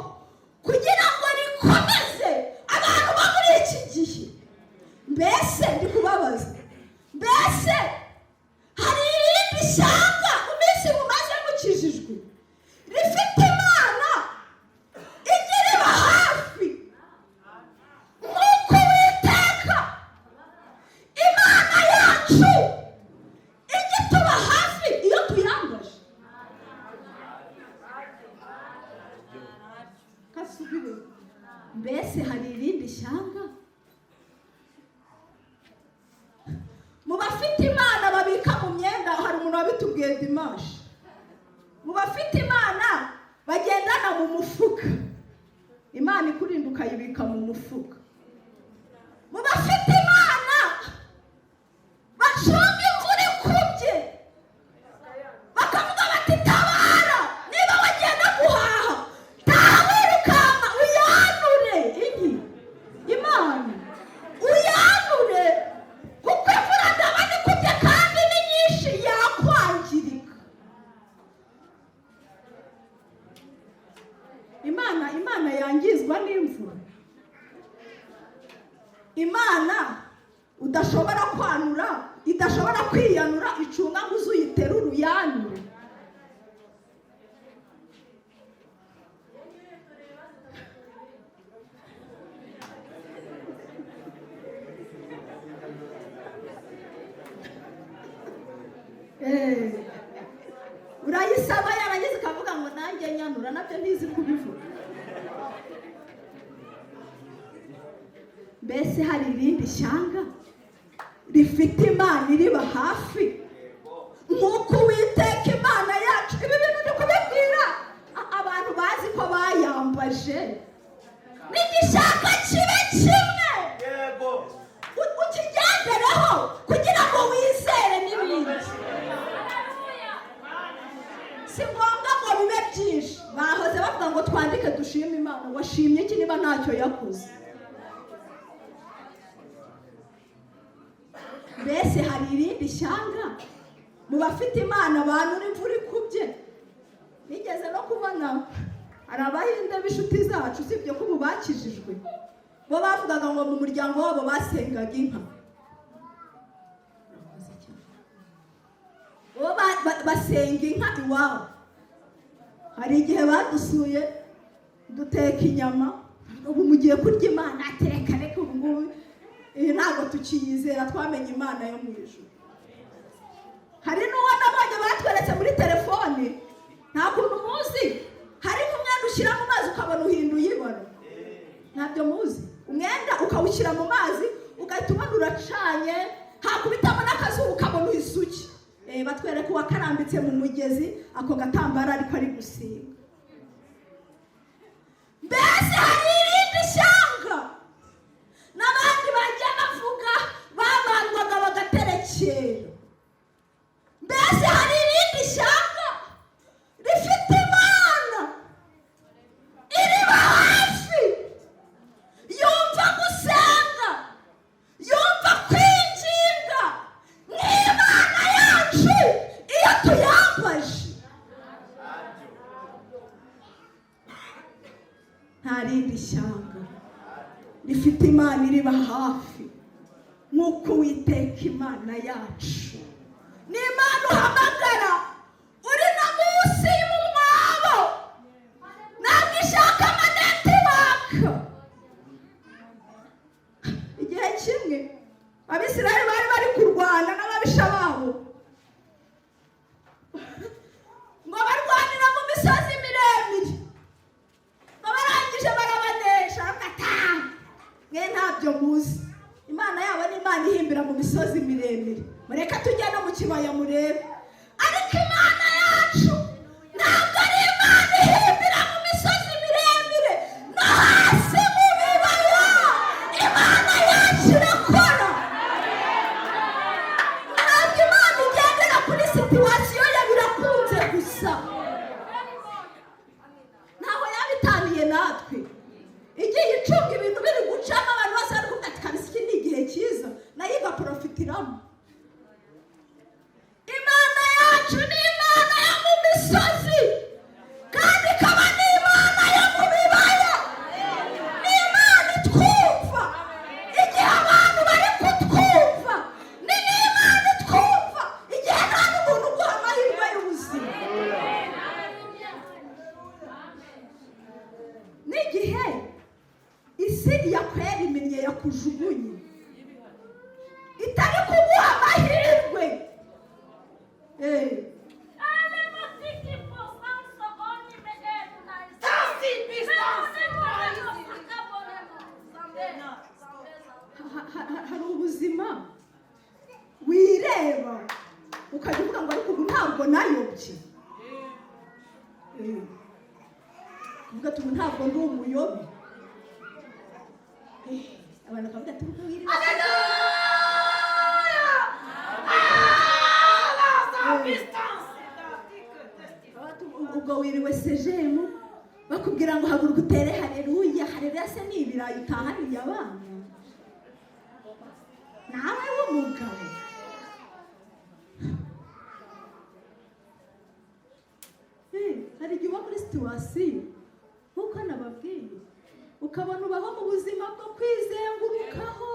kugira ngo rikomeze abantu bo muri iki gihe. Mbese ndi kubabaza, mbese hari irindi shyanga mu minsi mumaze mukijijwe rifite Imana igiriba hafi nk'uko Uwiteka Imana yacu igituba hafi iyo tuyangaje? Kasubire, mbese hari irindi shyanga? Mu bafite Imana babika mu myenda, hari umuntu wabitubwiye Dimashi, mu bafite Imana bagendana mu mufuka, Imana ikurinda ukayibika mu mufuka. Mu bafite Imana bacunga imvura ikubye, bakavuga bati tabara, niba wagenda guhaha taha wirukanka uyanure. Imana uyanure, kuko imvura ndabona ikubye kandi ni nyinshi yakwangirika. Imana yangizwa n'imvura? Imana udashobora kwanura, idashobora kwiyanura, icunga ngo uzuyiterure uyanure? Urayisaba yarangiza ikavuga ngo nanjye nyanura, nabyo ntizi kubivuga. Mbese hari irindi shyanga rifite Imana iriba hafi nk'uko Uwiteka Imana yacu? Ibi bintu ndi kubibwira abantu bazi ko bayambaje. N'igishaka kibe kimwe kubaho kugira ngo wizere n'ibindi. Si ngombwa ngo bibe byinshi. Bahoze bavuga ngo twandike dushime Imana. Washimye iki niba ntacyo yakoze? Mbese hari irindi shyanga mu bafite Imana abantu n'imvura ikubye? Nigeze no kubona hari abahinde b'inshuti zacu, usibye ko ubu bakijijwe, bo bavugaga ngo mu muryango wabo basengaga inka. Bo basenga inka iwabo. Hari igihe badusuye duteka inyama, ubu mugiye kurya Imana, ateka reka ubu ngubu iyi ntabwo tukiyizera, twamenye Imana yo mu ijuru. Hari n'uwo nabonye batweretse muri telefone, nta kuntu muzi, hari umwenda ushyira mu mazi ukabona uhinduye ibara. Ntabyo muzi? Umwenda ukawushyira mu mazi ugahita ubona uracanye, hakubitamo n'akazuba ukabona uhisuki. Batwereka uwakarambitse mu mugezi, ako gatambaro ariko ari gusiga. Mbese hari irindi shyanga n'abandi bajya bavuga babandwaga bagaterekera. Mbese hari irindi shyanga rifite Imana iriba hafi, yumva gusenga, yumva kwinginga n'Imana yacu iyo tuyambaje. Nta rindi shyanga rifite Imana iriba hafi nk'uko Uwiteka Imana yacu. Ni Imana uhamagara uri na munsi y'umwabo, ntabwo ishaka amanetiwaka. Igihe kimwe Abisirayeli bari bari kurwana n'ababisha babo, ngo barwanira mu misozi miremire, barangije barabanesha. Mwe ntabyo muzi, Imana yabo ni Imana ihimbira mu misozi miremire. Mureka tujye no mu kibaya murebe. Ariko Imana yacu ntabwo ari Imana ihimbira mu misozi miremire no hasi mu bibaya. Imana yacu irakora. Ntabwo Imana igendera kuri situwasiyo ya birakunze gusa, ntaho yabitaniye natwe. Igihe icunga ibintu biri gucamo abantu bose bari kuvuga ati kabisa iki ni igihe cyiza, nayo igaprofitiramo. Imana yacu ni Imana yo mu misozi, kandi ikaba ni Imana yo mu bibaya. Ni Imana itwumva igihe abantu bari kutwumva, ni Imana itwumva igihe nta n'umuntu uguha amahirwe y'ubuzima. N'igihe isi yakwera iminnye yakujugunye, itari kuguha amahirwe. Hari ubuzima wireba ukajya uvuga ngo ariko ubu ntabwo nayobye. Uvuga ati ubu ntabwo ndi umuyobi. Abantu bakavuga ati ubu wireba. Ubwo wiriwe sejemu bakubwira ngo haguruka utere haleluya. Haleluya se ni ibirayi utahaniye abana nawe w'umugabo. Hari igihe uba muri situwasiyo nk'uko nababwiye, ukabona ubaho mu buzima bwo kwizengurukaho,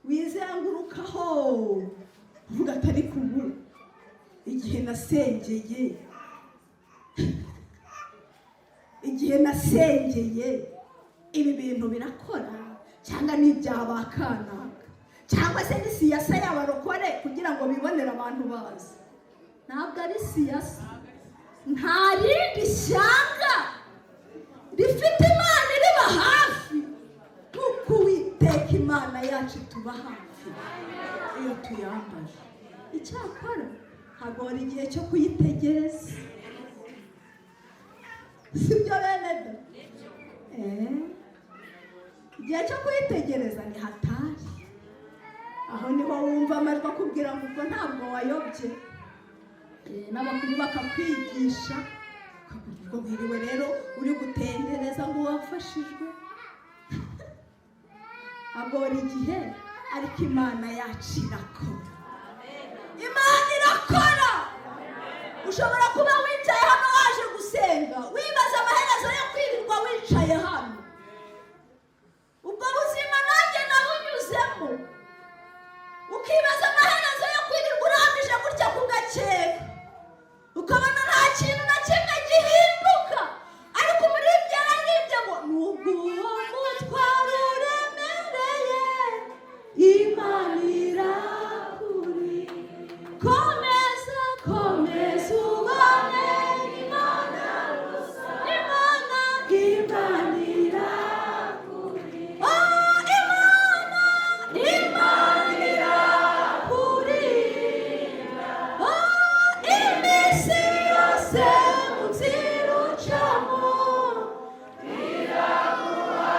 wizengurukaho uvuga atari kubu igihe nasengeye ibi bintu birakora, cyangwa ni ibyabakanaka, cyangwa se ni siyasa y'abarokore kugira ngo bibonere abantu bazi. Ntabwo ari siyasa. Nta rindi shyanga rifite Imana iriba hafi nk'uko Uwiteka Imana yacu tuba hafi iyo tuyambaje. Icyakora ntabwo hari igihe cyo kuyitegereza, sibyo bene da? igihe cyo kwitegereza ni hatari. Aho niho wumva amajwi akubwira ngo ubwo ntabwo wayobye, n'abakuru bakakwigisha, ubwo wiriwe rero uri gutendereza ngo wafashijwe. Agora igihe, ariko Imana yacu irakora. Imana irakora. Ushobora kuba wicaye hano waje gusenga wibaza amaherezo yo kwirirwa wicaye hano. Ubwo buzima nanjye nabunyuzemo, ukibaza amaherezo yo kwirirwa urambije gutya ku gakeka, ukabona nta kintu na kimwe gihinduka. Ariko umuririmbyi yararimbye ngo nubwo uwo mutwaro uremereye, Imana irakuri. Komeza, komeza ubane Imana gusa. Imana irakuri. Oh, Imana irakurinda. Oh, iminsi yose mu nzira ucamo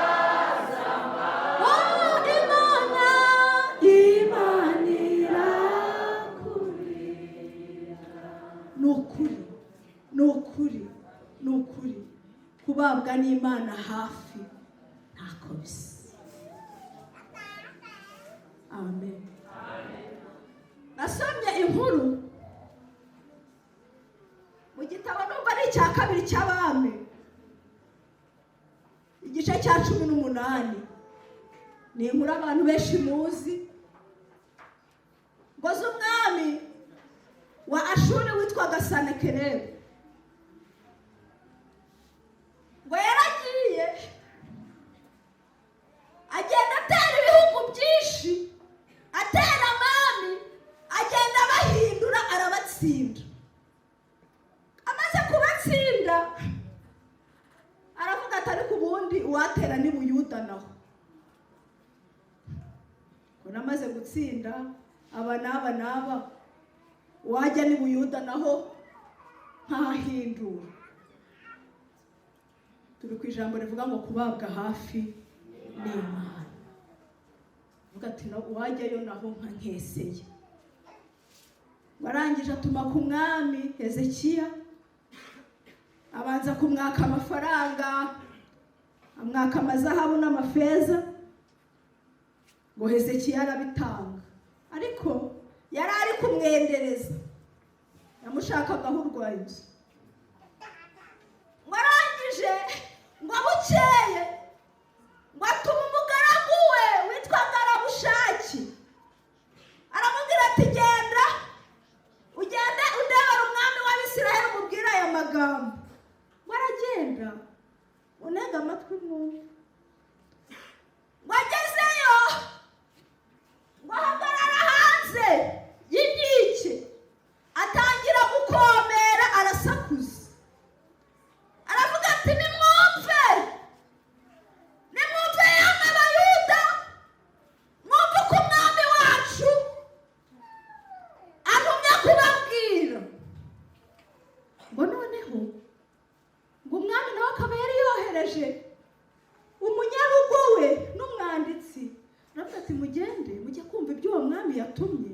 iraguhazama. Oh, Imana irakurinda. Ni ukuri kubabwa n'Imana hafi ntako bisa. Amen. Nasomye inkuru mu gitabo numva ari icya kabiri cy'Abami, igice cya 18. Ni inkuru abantu benshi muzi, ngo z'umwami wa Ashuri witwaga Senakeribu. Ngo yaragiye agenda atera ibihugu byinshi, atera abami, agenda abahindura, arabatsinda. Amaze kubatsinda aravuga ati ariko ubundi uwatera ni Buyuda naho. Ngo namaze gutsinda aba n'aba, wajya ni Buyuda naho nkahindura. Turi ku ijambo rivuga ngo kubabwa hafi n'Imana. Vuga ati wajyayo naho nkeseye. Warangije atuma ku mwami Hezekiya, abanza kumwaka amafaranga, amwaka amazahabu n'amafeza, ngo Hezekiya arabitanga. Ariko yari ari kumwendereza, yamushakagaho urwaye. Warangije ngo bukeye ngo atuma umugaragu we witwaga Rabushaki, aramubwira ati genda ugende udebera umwami w'Abisiraheli umubwire aya magambo. Waragenda unega amatwi mwumva. Ngo agezeyo ngo ahagarara hanze y'inkike, atangira gukomera, arasakuza, aravuga ati nimwumve yamwe Abayuda, mwumve ko umwami wacu antumye kubabwira. Ngo noneho ngo umwami nawe akaba yari yohereje umunyarugo we n'umwanditsi, aravuga ati mugende mujye kumva ibyo uwo mwami yatumye,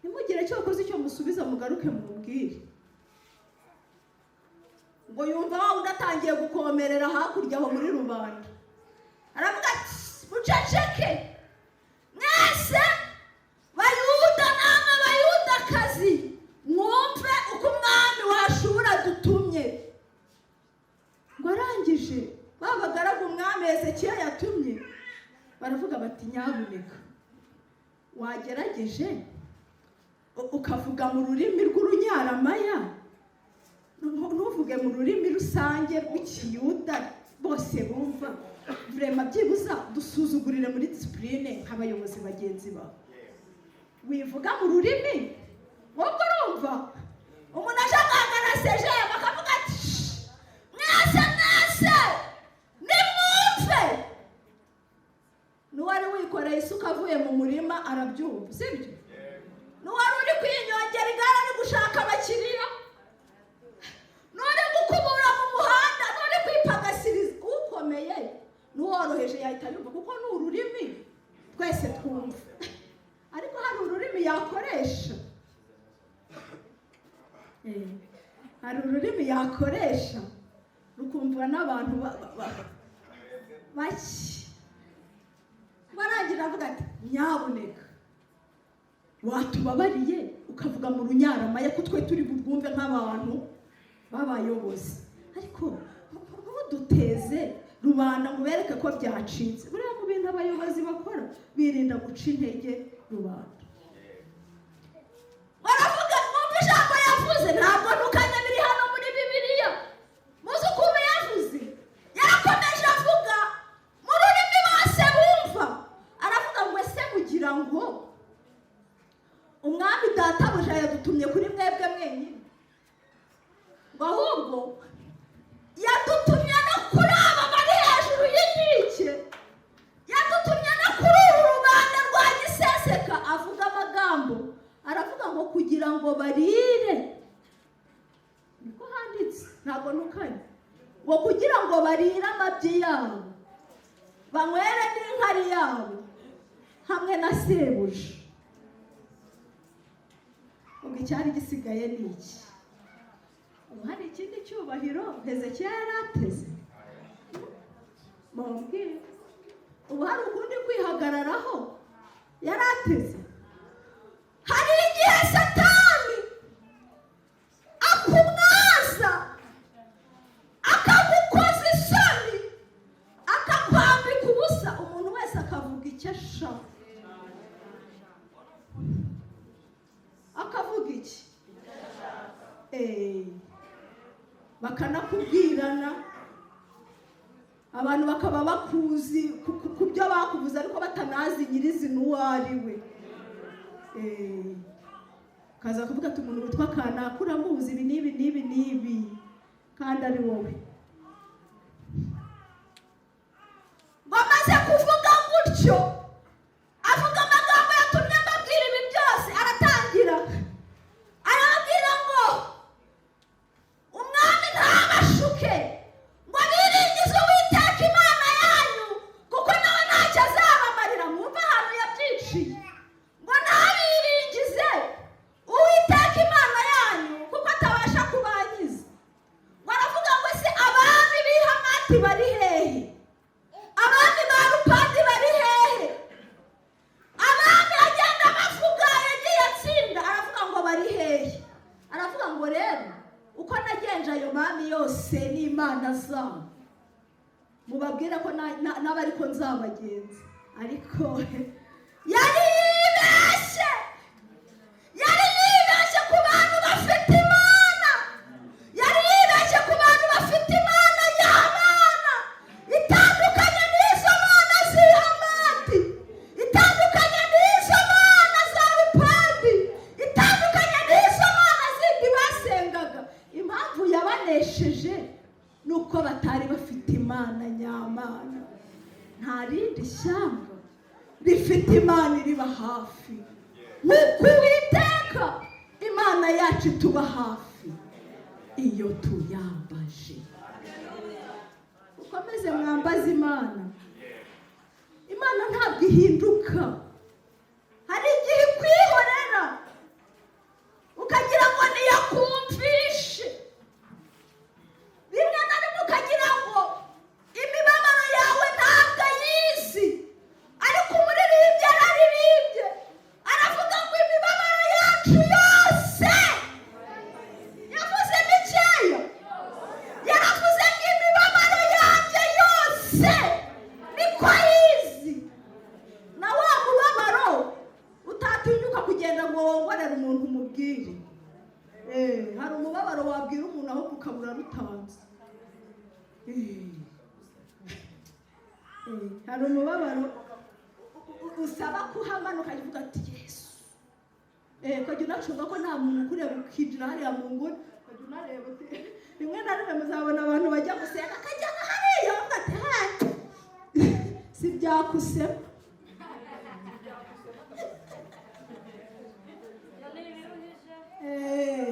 nimugire icyo wakoze icyo musubiza mugaruke mumubwire. Ngo yumva wa undi atangiye gukomerera hakurya aho muri rubanda, aravuga ati muceceke mwese Bayuda namwe Bayudakazi, mwumve uko umwami wa Ashuri adutumye. Ngo arangije babagaraga umwami Hezekiya yatumye, baravuga bati nyabuneka wagerageje ukavuga mu rurimi rw'urunyaramaya, ntuvuge mu rurimi rusange rw'Ikiyuda bose bumva. Vrema byibuza dusuzugurire muri disipurine nk'abayobozi bagenzi bawe. Wivuga mu rurimi wowe urumva umuntu aje guhangana seje bakavuga ati mwese nimwumve. N'uwari wikoreye isuka avuye mu murima arabyumva, sibyo? N'uwari uri kwinyongera igare ari gushaka abakiriya, n'uri gukubura mu muhanda, n'uri kwipagasiriza, ukomeye n'uworoheje yahita yumva, kuko twese twumva, ariko hari ururimi yakoresha, hari ururimi yakoresha rukumvwa n'abantu bake. Barangira avuga ati nyabuneka watubabariye ukavuga mu runyaramaya ko twe turi burwumve nk'abantu b'abayobozi, ariko ntuduteze rubanda ngo bereke ko byacitse. Buriya mu bintu abayobozi bakora birinda guca intege rubanda. Baravuga mwumva ijambo yavuze, ntabwo ntukanya biri hano muri Bibiliya. Muzi ukuntu yavuze? Yarakomeje avuga mu rurimi bose bumva, aravuga ngo ese mugira ngo umwami databuja yadutumye kuri mwebwe mwenyine, ngo ahubwo yadutumye no kuri aba bari hejuru y'inkike, yadutumye no kuri uru rubanda rwa giseseka. Avuga amagambo, aravuga ngo kugira ngo barire, niko handitse, ntabwo ntukanye, ngo kugira ngo barire amabyi yabo, banywere n'inkari yabo hamwe na sebuja. Ubwo icyari gisigaye ni iki? Ubu hari ikindi cyubahiro Hezekiya yari ateze? Mumbwire. Ubu hari ukundi kwihagararaho yari ateze? Hari igihe Satani akumwaza, akagukoza isoni, akakwambika ubusa, umuntu wese akavuga icyo ashaka. Akavuga iki? Bakanakubwirana, abantu bakaba bakuzi ku byo bakuvuze ariko batanazi nyirizina uwo ari we. Kaza kuvuga ati umuntu witwa kanaka uramuzi ibi n'ibi n'ibi n'ibi, kandi ari wowe. Bamaze kuvuga gutyo, avuga amagambo yatumye mbabwira ibi byose. Aratangira arababwira ngo umwami ntabashuke, ngo biringize Uwiteka Imana yanyu, kuko nawe ntacyo azabamarira. Mwumva ahantu yabyiciye ngo ntabiringize Uwiteka Imana yanyu, kuko atabasha kubankiza. Ngo aravuga ngo ese abami b'i Hamati bari hehe? Abami ba Rupandi bari hehe? Abami agenda bavuga yagiye atsinda, aravuga ngo bari hehe? Aravuga ngo rero uko nagenje ayo bami yose n'imana zabo, mubabwira ko n'abari ko nzabagenza. Ariko yari yibeshye, yari yibeshye ku bantu bafite Imana, yari yibeshye ku bantu bafite Imana y'Imana, itandukanye n'izo mana z'i Hamati, itandukanye n'izo mana za Rupandi, itandukanye n'izo mana zindi basengaga. Impamvu yabanesheje ni uko batari bafite Imana nyamana. Nta rindi shyamba rifite Imana iriba hafi nk'uko Uwiteka Imana yacu ituba hafi iyo tuyambaje. Ukomeze mwambaze Imana. Imana ntabwo ihinduka. Hari igihe ikwihorera ukagira ngo niyakumvishe, rimwe na rimwe ukagira ngo imibabaro yawe ntabwo ayizi, ariko umuririmbyi araririmbye, aravuga ngo imibabaro yacu yose, yavuze mikeya, yaravuze ngo imibabaro yanjye yose niko ayizi. Na wa mubabaro utatinyuka kugenda ngo wongorere umuntu umubwire. Hari umubabaro wabwira umuntu aho ukabura rutanze. Hari umubabaro usaba kuhamanuka ukavuga ati Yesu. Ukajya unacunga ko nta muntu ukureba ukinjira hariya mu nguni, ukajya unareba uti rimwe na rimwe muzabona abantu bajya gusenga akajya nka hariya bavuga ati si byakusema.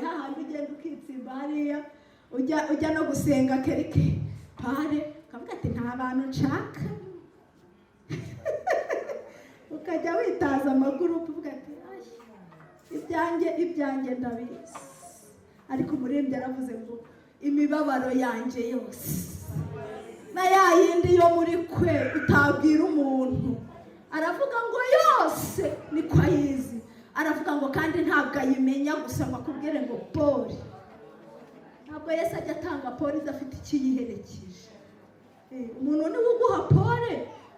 Hahandi ugenda ukitsimba hariya, ujya no gusenga kereke pare, ukavuga ati nta bantu nshaka. ukajya witaza amagurupe uvuga ati ibyanjye ndabizi, ariko umuririmbyi yaravuze ngo imibabaro yanjye yose na ya yindi yo muri kwe utabwira umuntu, aravuga ngo yose niko ayizi, aravuga ngo kandi ntabwo ayimenya gusa ngo akubwire ngo poli. Ntabwo Yesu ajya atanga poli idafite ikiyiherekeje. Umuntu niwe uguha pole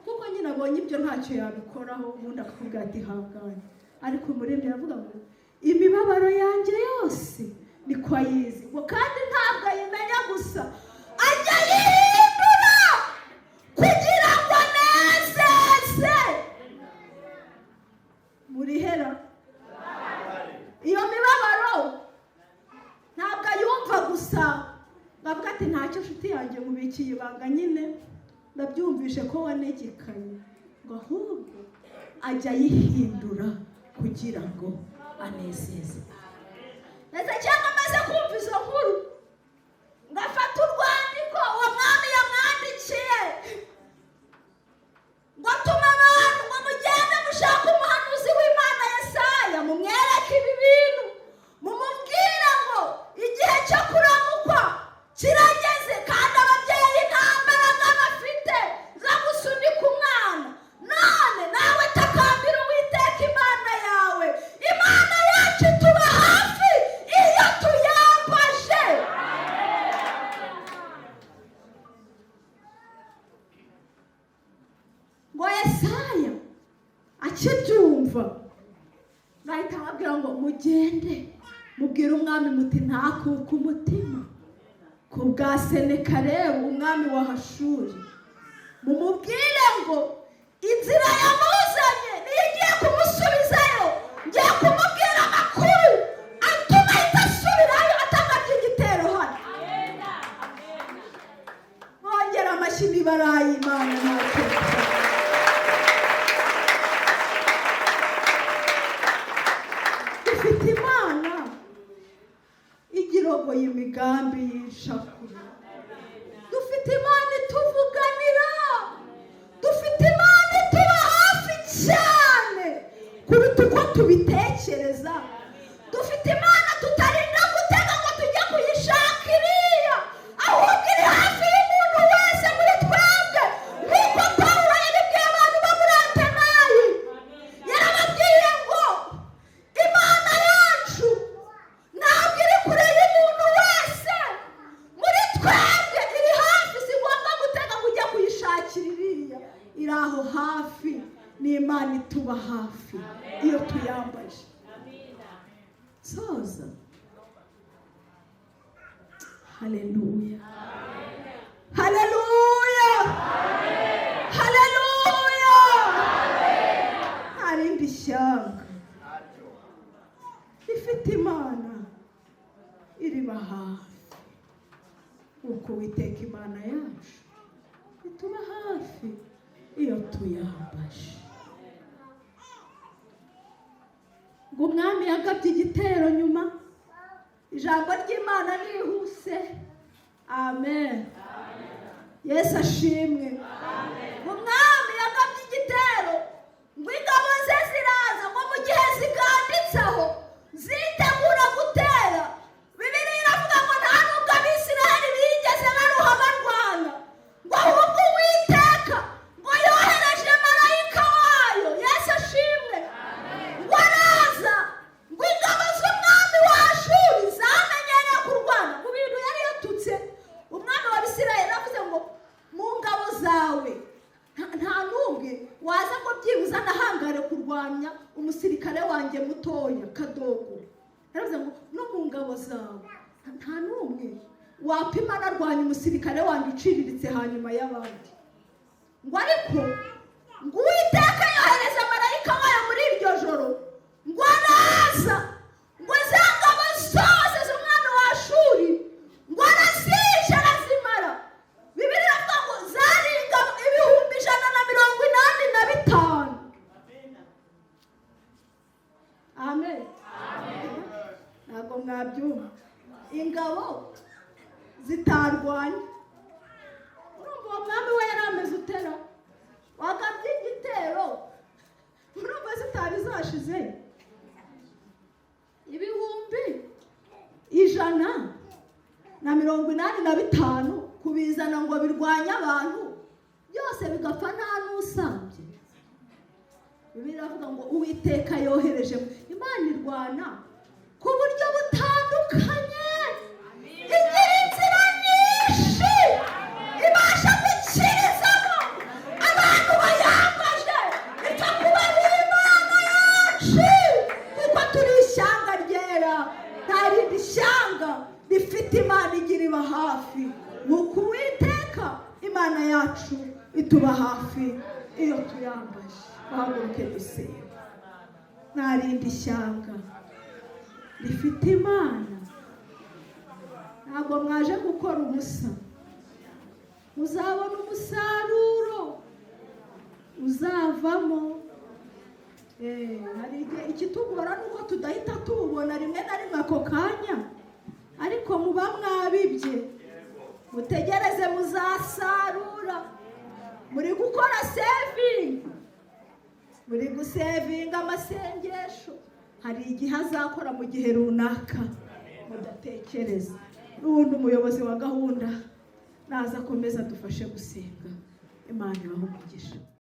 kuko nyine abonye ibyo ntacyo yabikoraho, ubundi akakubwira ati hangane, ariko umuririmbyi aravuga ngo imibabaro yanjye yose niko ayizi, ngo kandi ntabwo ayimenya gusa ajya yihindura kugira ngo anezeze. Muri hera iyo mibabaro ntabwo ayumva gusa bavuga ati ntacyo nshuti yanjye mubikiye ibanga, nyine ndabyumvishe ko wanegekanye, ngo ahubwo ajya yihindura kugira ngo anezeze. Ndetse cyangwa amaze kumva izo nkuru ngafata urwandiko uwo mwami yamwandikiye ngo tuma abantu ngo mugende mushaka umuhanuzi w'Imana Yesaya, mumwereke ibi bintu, mumubwire ngo igihe cyo kuramukwa kirageze, kandi ababyeyi nta mbaraga bafite zo gusunika umwana. None nawe takambira Uwiteka Imana yawe, Imana yacu tuba hafi iyo tuyambaje. Ngo Yesaya akibyumva bahita babwira ngo mugende mubwire umwami muti ntakuka umutima ku bwa Senakeribu umwami wa Hashuri, mumubwire ngo inzira yamuzanye niyo igiye kumusubizayo, ngiye kumubwira amakuru atuma ahita asubirayo atangabye igitero hano. Bongera amashyi nibaraye Imana ntacyo. Dufite Imana igirogoye imigambi y'ishakura, dufite Imana ituvuganira, dufite Imana ituba hafi cyane kuruta uko tubitekereza, dufite Imana tutarinda gutega ngo tujye kuyishaka iriya, ahubwo iri hafi y'umuntu wese muri twebwe, nk'uko Pawulo yabibwiye abantu bo muri Atenayi. Yarababwiye ngo Imana yacu ntabwo iri kure y'umuntu wese muri twebwe, iri hafi, si ngombwa gutega kujya kuyishakira iriya, iri aho hafi. Ni Imana ituba hafi iyo tuyambaje. Soza. Haleluya, haleluya, haleluya. Hari indi shyanga ifite Imana iriba hafi, uko Uwiteka Imana yacu ituba hafi iyo tuyambaje. Ngo umwami yagabye igitero nyuma, ijambo ry'Imana nihuse. Amen. Yesu ashimwe. Ngo umwami yagabye igitero, ngo ingabo ze ziraza, ngo mu gihe ziganditseho zitegura gutera, Bibiliya iravuga ngo nta nubwo Abisirayeli bigeze baruha barwana, ngo ahubwo Uwiteka ngo yohereje marayika wayo. Yesu ashimwe. Ngo araza, ngo ingabo z'umwami wa Ashuri zamenyereye kurwana ku bintu yari yatutse umwami wa Abisirayeli, avuze ngo mu ngabo zawe nta n'umwe waza ngo byibuze anahangare kurwanya umusirikare wanjye mutoya Kadogo. Yaravuze ngo no mu ngabo zawe nta n'umwe wapima anarwanya umusirikare wanjye uciriritse hanyuma y'abandi. Ngo ariko ngo Uwiteka yohereza marayika wayo muri iryo joro, ngo araza, ngo za ngabo zose z'umwami wa Ashuri ngo arazica arazimara. Bibiliya iravuga ngo zari ingabo 185. Amen. Ntabwo mwabyumva, ingabo zitarwanya. Urumva uwo mwami we yari ameze utera, wagabye igitero muri hashize ibihumbi 185 kubizana ngo birwanye abantu byose bigapfa nta n'usambye. Bibiliya iravuga ngo Uwiteka yohereje Imana irwana ku buryo butandukanye, igira inzira nyinshi ibasha gukirizamo abantu bayambaje. Ipfa kuba ari Imana yacu kuko turi ishyanga ryera, nta rindi shyanga rifite Imana igira iba hafi nk'uko Uwiteka Imana yacu ituba hafi iyo tuyambaje. Bahaguruke dusenge. Nta rindi shyanga rifite Imana. Ntabwo mwaje gukora ubusa, muzabona umusaruro uzavamo. Hari igihe ikitugora nuko tudahita tuwubona rimwe na rimwe ako kanya, ariko muba mwabibye, mutegereze muzasarura. Muri gukora saving, muri gusevinga amasengesho, hari igihe azakora mu gihe runaka mudatekereza. N'ubundi umuyobozi wa gahunda naza akomeza dufashe gusenga. Imana ibahe umugisha.